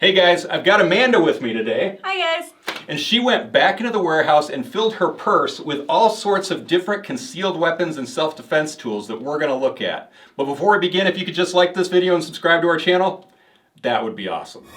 Hey guys, I've got Amanda with me today. Hi guys. And she went back into the warehouse and filled her purse with all sorts of different concealed weapons and self-defense tools that we're going to look at. But before we begin, if you could just like this video and subscribe to our channel, that would be awesome.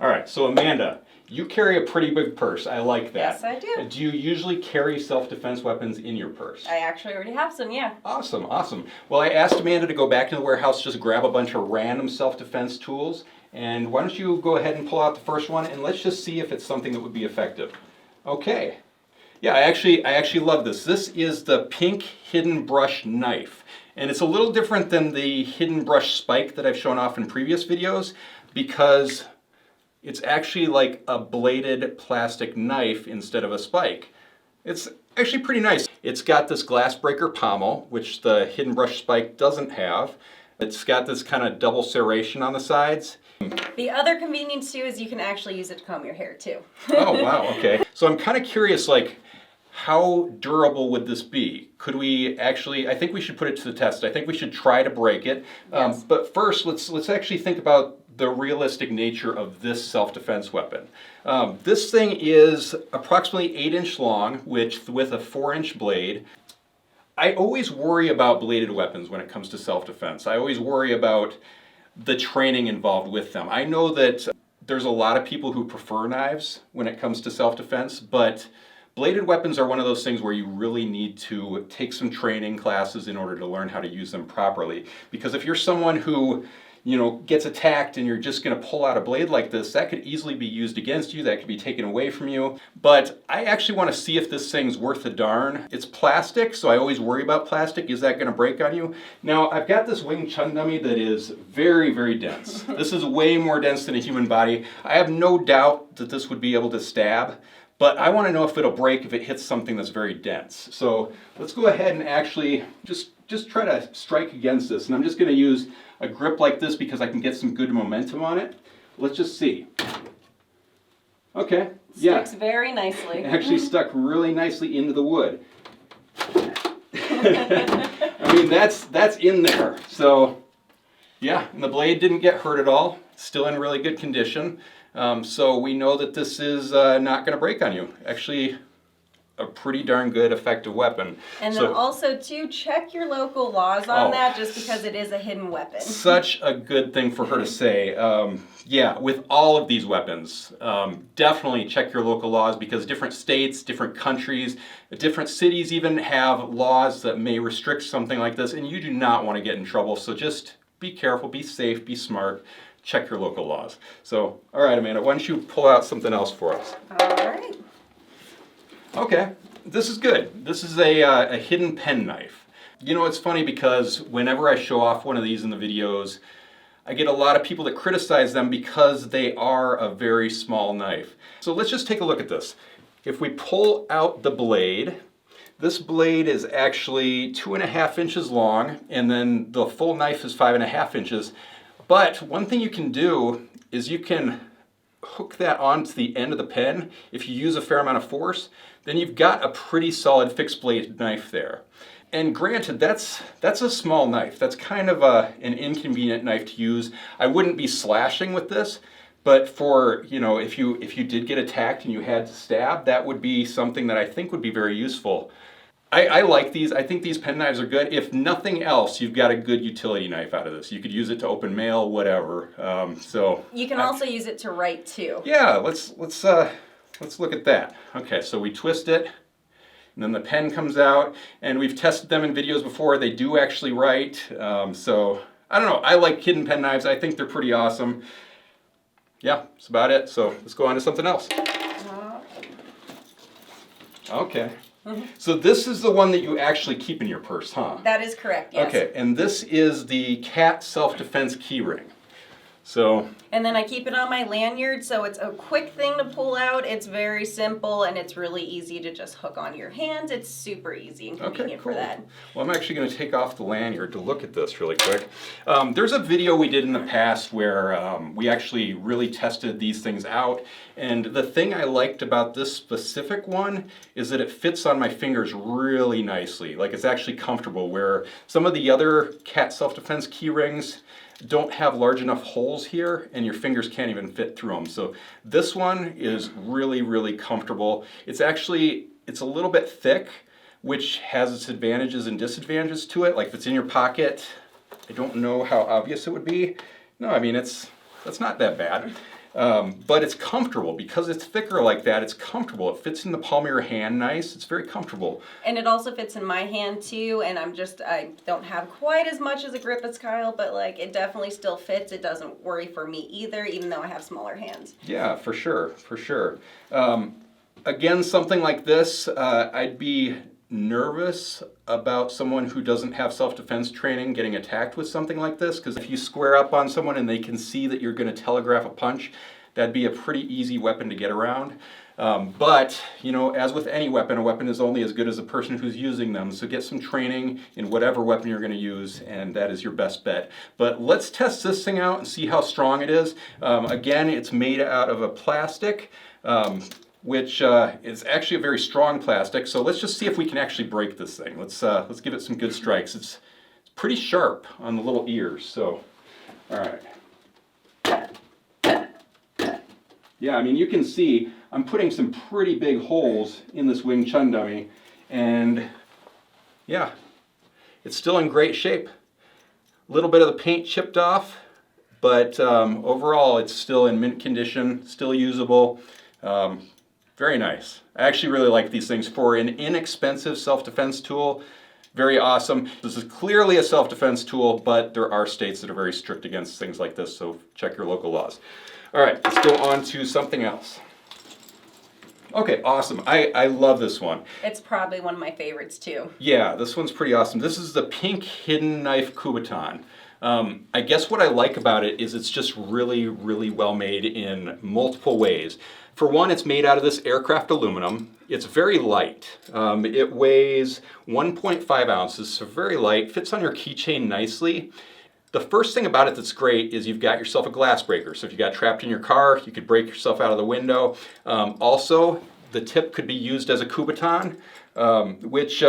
Alright, so Amanda, you carry a pretty big purse. I like that. Yes, I do. Do you usually carry self-defense weapons in your purse? I actually already have some, yeah. Awesome, awesome. Well, I asked Amanda to go back to the warehouse, just grab a bunch of random self-defense tools. And why don't you go ahead and pull out the first one, and let's just see if it's something that would be effective. Okay. Yeah, I actually love this. This is the pink hidden brush knife. And it's a little different than the hidden brush spike that I've shown off in previous videos because it's actually like a bladed plastic knife instead of a spike. It's actually pretty nice. It's got this glass breaker pommel, which the hidden brush spike doesn't have. It's got this kind of double serration on the sides. The other convenience too is you can actually use it to comb your hair too. Oh wow, okay. So I'm kind of curious, like, how durable would this be? Could we actually, I think we should put it to the test. I think we should try to break it. Yes. But first, let's actually think about the realistic nature of this self-defense weapon. This thing is approximately 8-inch long, with a 4-inch blade. I always worry about bladed weapons when it comes to self-defense. I always worry about the training involved with them. I know that there's a lot of people who prefer knives when it comes to self-defense, but bladed weapons are one of those things where you really need to take some training classes in order to learn how to use them properly. Because if you're someone who, you know, gets attacked and you're just going to pull out a blade like this, that could easily be used against you, that could be taken away from you. But I actually want to see if this thing's worth a darn. It's plastic, so I always worry about plastic. Is that going to break on you? Now, I've got this Wing Chun dummy that is very, very dense. This is way more dense than a human body. I have no doubt that this would be able to stab, but I want to know if it'll break if it hits something that's very dense. So let's go ahead and actually just try to strike against this. And I'm just going to use a grip like this because I can get some good momentum on it. Let's just see. Okay, yeah. Sticks very nicely. It actually stuck really nicely into the wood. I mean, that's in there. So yeah, and the blade didn't get hurt at all. It's still in really good condition. So we know that this is not going to break on you. Actually, a pretty darn good effective weapon. And then also too, check your local laws on that, just because it is a hidden weapon. Such a good thing for her to say. Yeah, with all of these weapons, definitely check your local laws, because different states, different countries, different cities even have laws that may restrict something like this, and you do not want to get in trouble. So just be careful, be safe, be smart. Check your local laws. So, all right, Amanda, why don't you pull out something else for us? All right. Okay, this is good. This is a hidden pen knife. You know, it's funny because whenever I show off one of these in the videos, I get a lot of people that criticize them because they are a very small knife. So let's just take a look at this. If we pull out the blade, this blade is actually 2.5 inches long, and then the full knife is 5.5 inches. But one thing you can do is you can hook that onto the end of the pen. If you use a fair amount of force, then you've got a pretty solid fixed blade knife there. And granted, that's a small knife. That's kind of an inconvenient knife to use. I wouldn't be slashing with this, but for, you know, if you did get attacked and you had to stab, that would be something that I think would be very useful. I like these. I think these pen knives are good. If nothing else, you've got a good utility knife out of this. You could use it to open mail, whatever. So you can also use it to write too. Yeah, let's look at that. Okay, so we twist it, and then the pen comes out, and we've tested them in videos before. They do actually write. So I don't know. I like hidden pen knives. I think they're pretty awesome. Yeah, that's about it. So let's go on to something else. Okay. Mm-hmm. So this is the one that you actually keep in your purse, huh? That is correct, yes. Okay, and this is the cat self-defense key ring. So, and then I keep it on my lanyard, so it's a quick thing to pull out. It's very simple, and it's really easy to just hook onto your hands. It's super easy and convenient for that. Well, I'm actually going to take off the lanyard to look at this really quick. There's a video we did in the past where we actually really tested these things out. And the thing I liked about this specific one is that it fits on my fingers really nicely. Like, it's actually comfortable, where some of the other cat self-defense key rings don't have large enough holes here and your fingers can't even fit through them. So this one is really, really comfortable. It's a little bit thick, which has its advantages and disadvantages to it. Like, if it's in your pocket, I don't know how obvious it would be. No, I mean, that's not that bad. But it's comfortable because it's thicker like that. It's comfortable. It fits in the palm of your hand nice. It's very comfortable. And it also fits in my hand too. And I don't have quite as much as a grip as Kyle, but like, it definitely still fits. It doesn't worry for me either, even though I have smaller hands. Yeah, for sure, for sure. Again, something like this, I'd be nervous about someone who doesn't have self-defense training getting attacked with something like this, because if you square up on someone and they can see that you're going to telegraph a punch, that'd be a pretty easy weapon to get around. But, you know, as with any weapon, a weapon is only as good as the person who's using them. So get some training in whatever weapon you're going to use, and that is your best bet. But let's test this thing out and see how strong it is. Again, it's made out of a plastic, which is actually a very strong plastic. So let's just see if we can actually break this thing. Let's give it some good strikes. It's pretty sharp on the little ears. So, all right. Yeah, I mean, you can see I'm putting some pretty big holes in this Wing Chun dummy, and yeah, it's still in great shape. A little bit of the paint chipped off, but overall it's still in mint condition, still usable. Very nice. I actually really like these things for an inexpensive self-defense tool. Very awesome. This is clearly a self-defense tool, but there are states that are very strict against things like this, so check your local laws. All right, let's go on to something else. Okay, awesome. I love this one. It's probably one of my favorites too. Yeah, this one's pretty awesome. This is the pink hidden knife Kubotan. I guess what I like about it is it's just really, really well made in multiple ways. For one, it's made out of this aircraft aluminum. It's very light. It weighs 1.5 ounces, so very light. Fits on your keychain nicely. The first thing about it that's great is you've got yourself a glass breaker. So if you got trapped in your car, you could break yourself out of the window. Also, the tip could be used as a Kubotan, which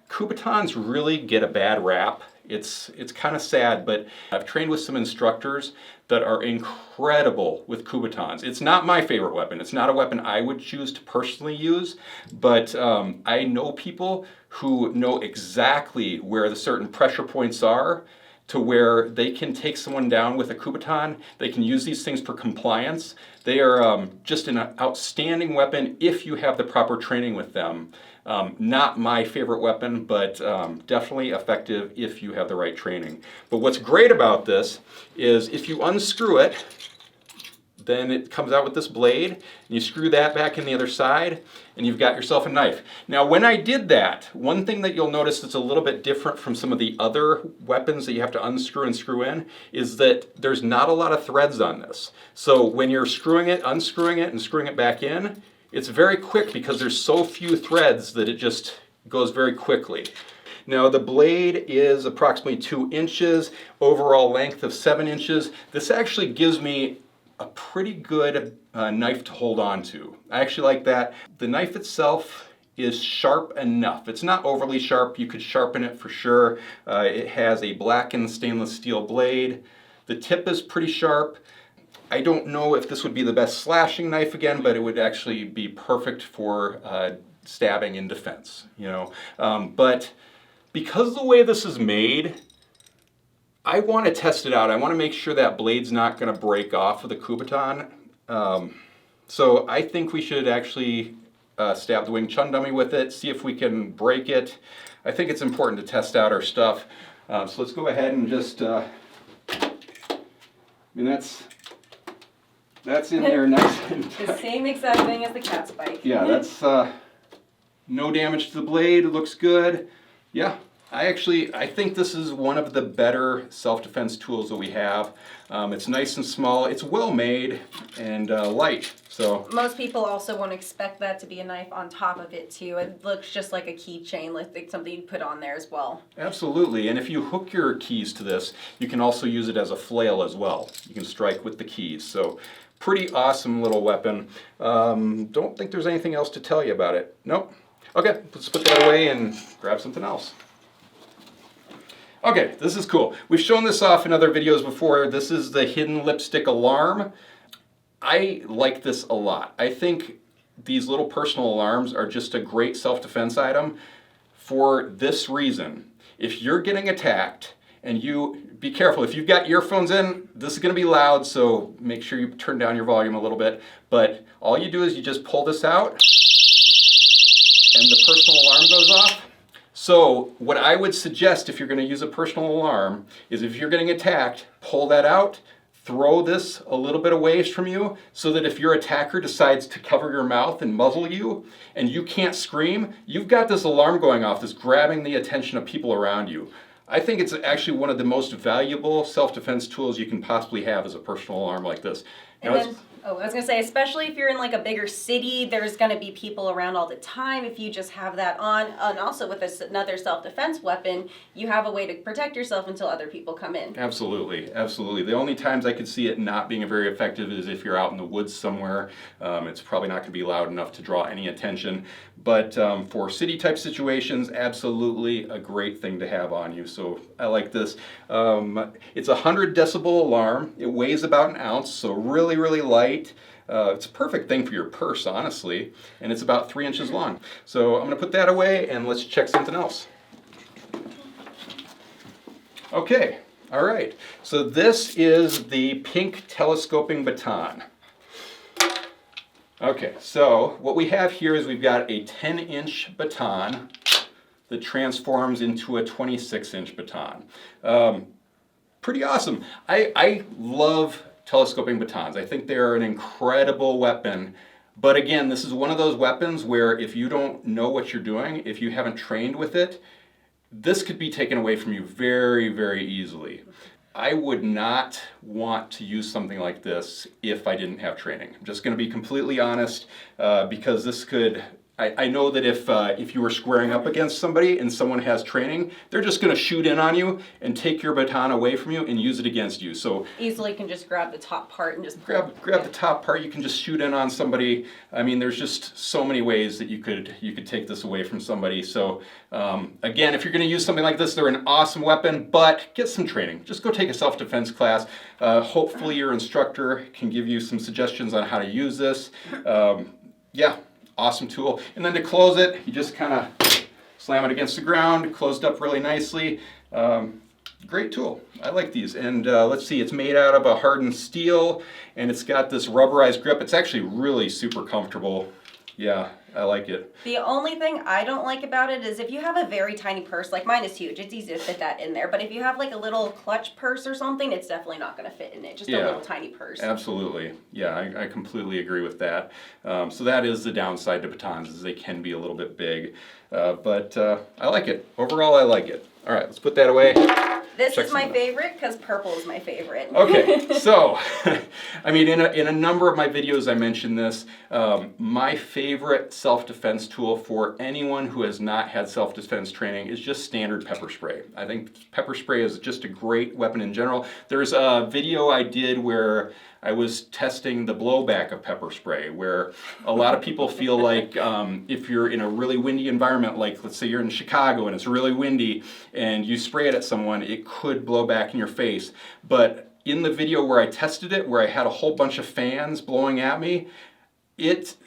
Kubotans really get a bad rap. It's kind of sad, but I've trained with some instructors that are incredible with Kubotans. It's not my favorite weapon. It's not a weapon I would choose to personally use, but I know people who know exactly where the certain pressure points are to where they can take someone down with a Kubotan. They can use these things for compliance. They are just an outstanding weapon if you have the proper training with them. Not my favorite weapon, but definitely effective if you have the right training. But what's great about this is if you unscrew it, then it comes out with this blade, and you screw that back in the other side, and you've got yourself a knife. Now, when I did that, one thing that you'll notice that's a little bit different from some of the other weapons that you have to unscrew and screw in is that there's not a lot of threads on this. So when you're screwing it, unscrewing it, and screwing it back in, it's very quick because there's so few threads that it just goes very quickly. Now the blade is approximately 2 inches, overall length of 7 inches. This actually gives me a pretty good knife to hold on to. I actually like that. The knife itself is sharp enough. It's not overly sharp. You could sharpen it for sure. It has a blackened stainless steel blade. The tip is pretty sharp. I don't know if this would be the best slashing knife again, but it would actually be perfect for stabbing in defense, you know. But because of the way this is made, I want to test it out. I want to make sure that blade's not going to break off of the Kubotan. So I think we should actually stab the Wing Chun dummy with it, see if we can break it. I think it's important to test out our stuff. So let's go ahead and just, I mean, that's in there nice and tight. The same exact thing as the cat spike. Yeah, that's no damage to the blade. It looks good. Yeah, I think this is one of the better self-defense tools that we have. It's nice and small, it's well made, and light. So most people also won't expect that to be a knife on top of it too. It looks just like a keychain, like something you put on there as well. absolutely, and if you hook your keys to this, you can also use it as a flail as well. You can strike with the keys. So pretty awesome little weapon. Don't think there's anything else to tell you about it. Nope. Okay, let's put that away and grab something else. Okay, this is cool. We've shown this off in other videos before. This is the hidden lipstick alarm. I like this a lot. I think these little personal alarms are just a great self-defense item for this reason. If you're getting attacked, and be careful, if you've got earphones in, this is gonna be loud, so make sure you turn down your volume a little bit. But all you do is you just pull this out, and the personal alarm goes off. So what I would suggest if you're going to use a personal alarm is if you're getting attacked, pull that out, throw this a little bit away from you so that if your attacker decides to cover your mouth and muzzle you and you can't scream, you've got this alarm going off that's grabbing the attention of people around you. I think it's actually one of the most valuable self-defense tools you can possibly have as a personal alarm like this. And then, I was gonna say, especially if you're in like a bigger city, there's gonna be people around all the time. If you just have that on, and also with another self-defense weapon, you have a way to protect yourself until other people come in. Absolutely, absolutely. The only times I could see it not being very effective is if you're out in the woods somewhere. It's probably not going to be loud enough to draw any attention. But for city type situations, absolutely a great thing to have on you. So I like this. It's a 100 decibel alarm. It weighs about an ounce, so really, really light. It's a perfect thing for your purse, honestly, and it's about 3 inches long. So I'm going to put that away and let's check something else. Okay, all right. So this is the pink telescoping baton. Okay, so what we have here is we've got a 10-inch baton that transforms into a 26-inch baton. Pretty awesome. I love telescoping batons. I think they're an incredible weapon. But again, this is one of those weapons where if you don't know what you're doing, if you haven't trained with it, this could be taken away from you very, very easily. I would not want to use something like this if I didn't have training. I'm just going to be completely honest, because this could, I know that if you were squaring up against somebody and someone has training, they're just going to shoot in on you and take your baton away from you and use it against you. So easily can just grab the top part and just grab the top part. You can just shoot in on somebody. I mean, there's just so many ways that you could take this away from somebody. So again, if you're going to use something like this, they're an awesome weapon, but get some training. Just go take a self-defense class. Hopefully your instructor can give you some suggestions on how to use this. Yeah. Awesome tool. And then to close it, you just kind of slam it against the ground, closed up really nicely. Great tool. I like these. And let's see, it's made out of a hardened steel and it's got this rubberized grip. It's actually really super comfortable. Yeah, I like it. The only thing I don't like about it is if you have a very tiny purse, like mine is huge, it's easy to fit that in there. But if you have like a little clutch purse or something, it's definitely not going to fit in it. Just a little tiny purse. Absolutely. Yeah, I completely agree with that. So that is the downside to batons, is they can be a little bit big. But I like it. Overall, I like it. All right, let's put that away. This is my favorite because purple is my favorite. Okay, so, I mean, in a number of my videos I mentioned this. My favorite self-defense tool for anyone who has not had self-defense training is just standard pepper spray. I think pepper spray is just a great weapon in general. There's a video I did where I was testing the blowback of pepper spray, where a lot of people feel like if you're in a really windy environment, like let's say you're in Chicago and it's really windy and you spray it at someone, it could blow back in your face. But in the video where I tested it, where I had a whole bunch of fans blowing at me, it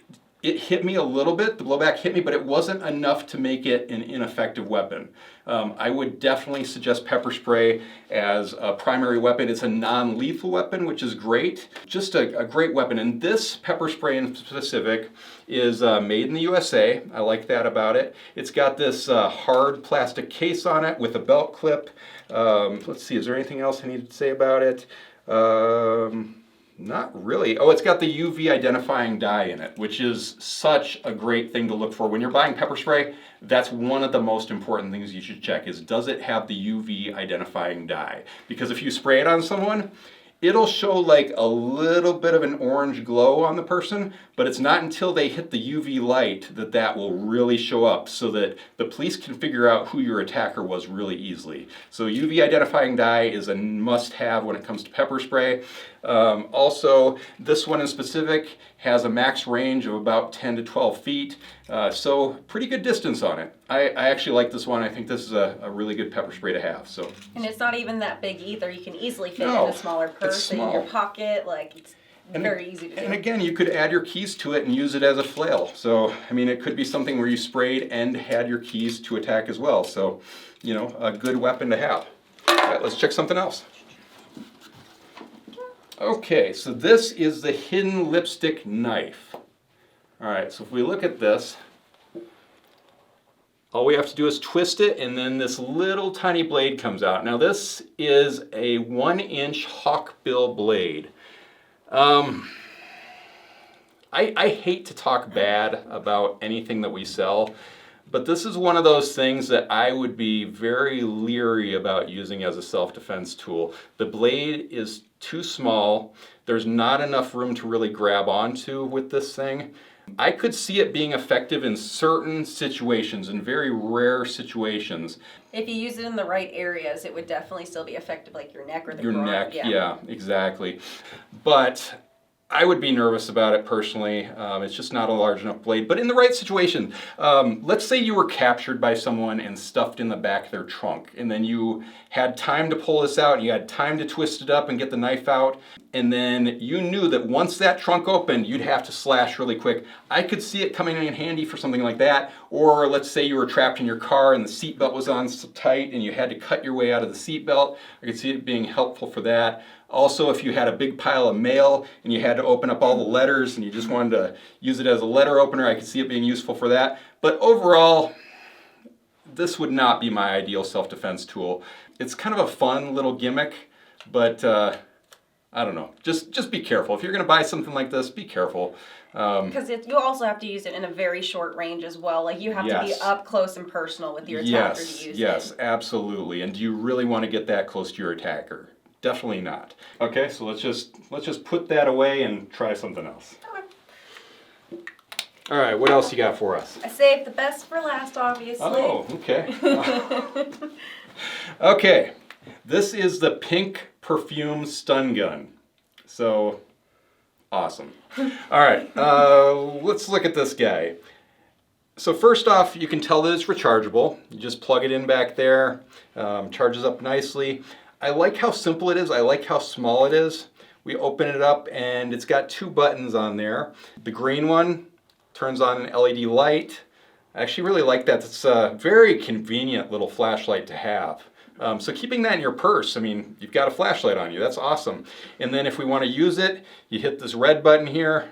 hit me a little bit, the blowback hit me, but it wasn't enough to make it an ineffective weapon. I would definitely suggest pepper spray as a primary weapon. It's a non-lethal weapon, which is great. Just a great weapon. And this pepper spray in specific is made in the USA. I like that about it. It's got this hard plastic case on it with a belt clip. Let's see, is there anything else I need to say about it? Not really. Oh, it's got the UV identifying dye in it, which is such a great thing to look for. When you're buying pepper spray, that's one of the most important things you should check is, does it have the UV identifying dye? Because if you spray it on someone, it'll show like a little bit of an orange glow on the person, but it's not until they hit the UV light that that will really show up, so that the police can figure out who your attacker was really easily. So UV identifying dye is a must-have when it comes to pepper spray. Also, this one in specific has a max range of about 10 to 12 feet, so pretty good distance on it. I actually like this one. I think this is a really good pepper spray to have. So. And it's not even that big either. You can easily fit No, in a smaller purse in your pocket. Like, it's very easy to do. And again, you could add your keys to it and use it as a flail. So, I mean, it could be something where you sprayed and had your keys to attack as well. So, you know, a good weapon to have. All right, let's check something else. Okay, so this is the hidden lipstick knife. All right, so if we look at this, all we have to do is twist it, and then this little tiny blade comes out. Now this is a 1-inch hawkbill blade. I hate to talk bad about anything that we sell, but this is one of those things that I would be very leery about using as a self-defense tool. The blade is too small. There's not enough room to really grab onto with this thing. I could see it being effective in certain situations, in very rare situations. If you use it in the right areas, it would definitely still be effective, like your neck or the Your groin. neck, yeah, exactly. But I would be nervous about it personally. It's just not a large enough blade. But in the right situation, let's say you were captured by someone and stuffed in the back of their trunk, and then you had time to pull this out, and you had time to twist it up and get the knife out, and then you knew that once that trunk opened, you'd have to slash really quick. I could see it coming in handy for something like that. Or let's say you were trapped in your car and the seatbelt was on so tight and you had to cut your way out of the seatbelt. I could see it being helpful for that. Also, if you had a big pile of mail and you had to open up all the letters and you just wanted to use it as a letter opener, I could see it being useful for that. But overall, this would not be my ideal self-defense tool. It's kind of a fun little gimmick, but I don't know. Just be careful. If you're going to buy something like this, be careful. Because you also have to use it in a very short range as well. Like, you have to be up close and personal with your attacker to use it. Yes, absolutely. And do you really want to get that close to your attacker? Definitely not. Okay, so let's just put that away and try something else. Okay. All right, what else you got for us? I saved the best for last, obviously. Oh, okay. Okay, this is the pink Perfume stun gun. So, awesome. All right, let's look at this guy. So first off, you can tell that it's rechargeable. You just plug it in back there, charges up nicely. I like how simple it is. I like how small it is. We open it up and it's got 2 buttons on there. The green one turns on an LED light. I actually really like that. It's a very convenient little flashlight to have. So keeping that in your purse, I mean, you've got a flashlight on you. That's awesome. And then if we want to use it, you hit this red button here.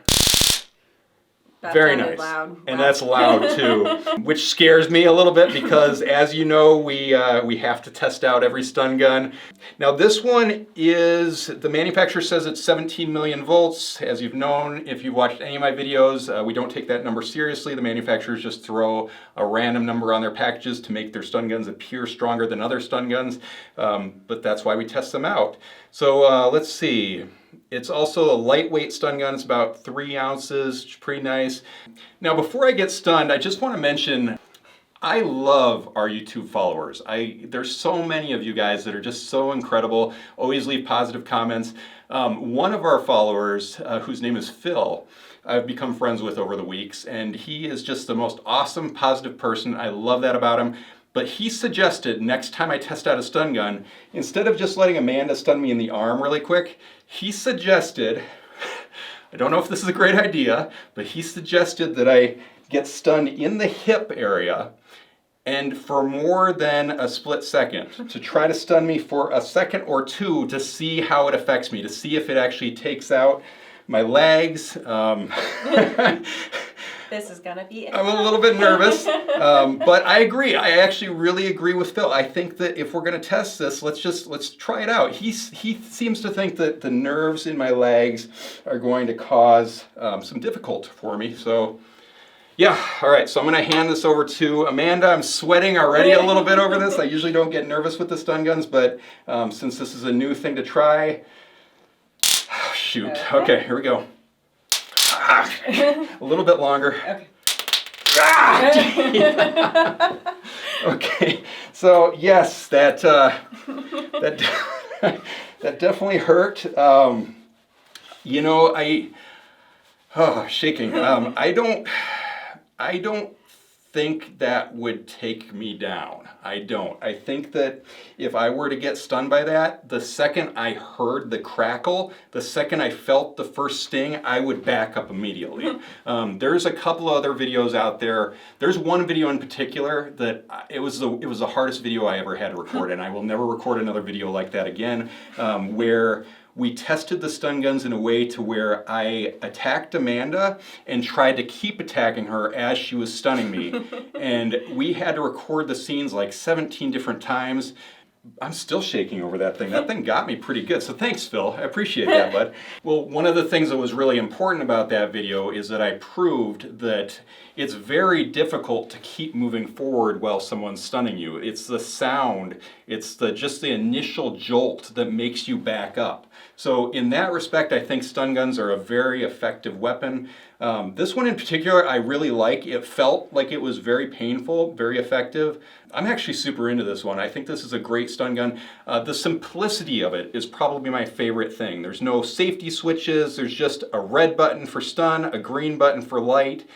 That Very sounded nice. loud. And Wow. that's loud too, which scares me a little bit because, as you know, we have to test out every stun gun. Now this one is, the manufacturer says it's 17 million volts. As you've known, if you've watched any of my videos, we don't take that number seriously. The manufacturers just throw a random number on their packages to make their stun guns appear stronger than other stun guns, but that's why we test them out. So let's see. It's also a lightweight stun gun. It's about 3 ounces, which is pretty nice. Now, before I get stunned, I just want to mention, I love our YouTube followers. There's so many of you guys that are just so incredible, always leave positive comments. One of our followers, whose name is Phil, I've become friends with over the weeks, and he is just the most awesome, positive person. I love that about him. But he suggested next time I test out a stun gun, instead of just letting Amanda stun me in the arm really quick, he suggested, I don't know if this is a great idea, but he suggested that I get stunned in the hip area and for more than a split second, to try to stun me for a second or 2 to see how it affects me, to see if it actually takes out my legs. This is gonna be I'm a little bit nervous, but I agree. I actually really agree with Phil. I think that if we're going to test this, let's try it out. He seems to think that the nerves in my legs are going to cause some difficulty for me. So, yeah. All right. So I'm going to hand this over to Amanda. I'm sweating already a little bit over this. I usually don't get nervous with the stun guns, but since this is a new thing to try, shoot. Okay, here we go. A little bit longer. Okay. Okay, so yes, that that definitely hurt. You know, shaking. I don't think that would take me down. I don't. I think that if I were to get stunned by that, the second I heard the crackle, the second I felt the first sting, I would back up immediately. There's a couple of other videos out there. There's one video in particular that it was the hardest video I ever had to record, and I will never record another video like that again, where we tested the stun guns in a way to where I attacked Amanda and tried to keep attacking her as she was stunning me. And we had to record the scenes like 17 different times. I'm still shaking over that thing. That thing got me pretty good. So thanks, Phil. I appreciate that, bud. Well, one of the things that was really important about that video is that I proved that it's very difficult to keep moving forward while someone's stunning you. It's the sound, it's just the initial jolt that makes you back up. So in that respect, I think stun guns are a very effective weapon. This one in particular, I really like. It felt like it was very painful, very effective. I'm actually super into this one. I think this is a great stun gun. The simplicity of it is probably my favorite thing. There's no safety switches. There's just a red button for stun, a green button for light.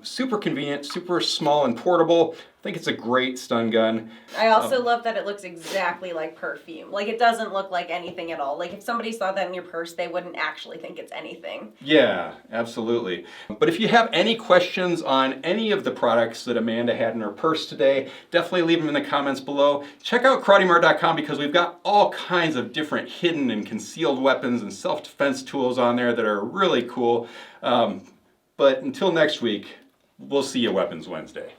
Super convenient, super small and portable. I think it's a great stun gun. I also love that it looks exactly like Perfume. Like, it doesn't look like anything at all. Like, if somebody saw that in your purse, they wouldn't actually think it's anything. Yeah, absolutely. But if you have any questions on any of the products that Amanda had in her purse today, definitely leave them in the comments below. Check out KarateMart.com because we've got all kinds of different hidden and concealed weapons and self-defense tools on there that are really cool. But until next week, we'll see you Weapons Wednesday.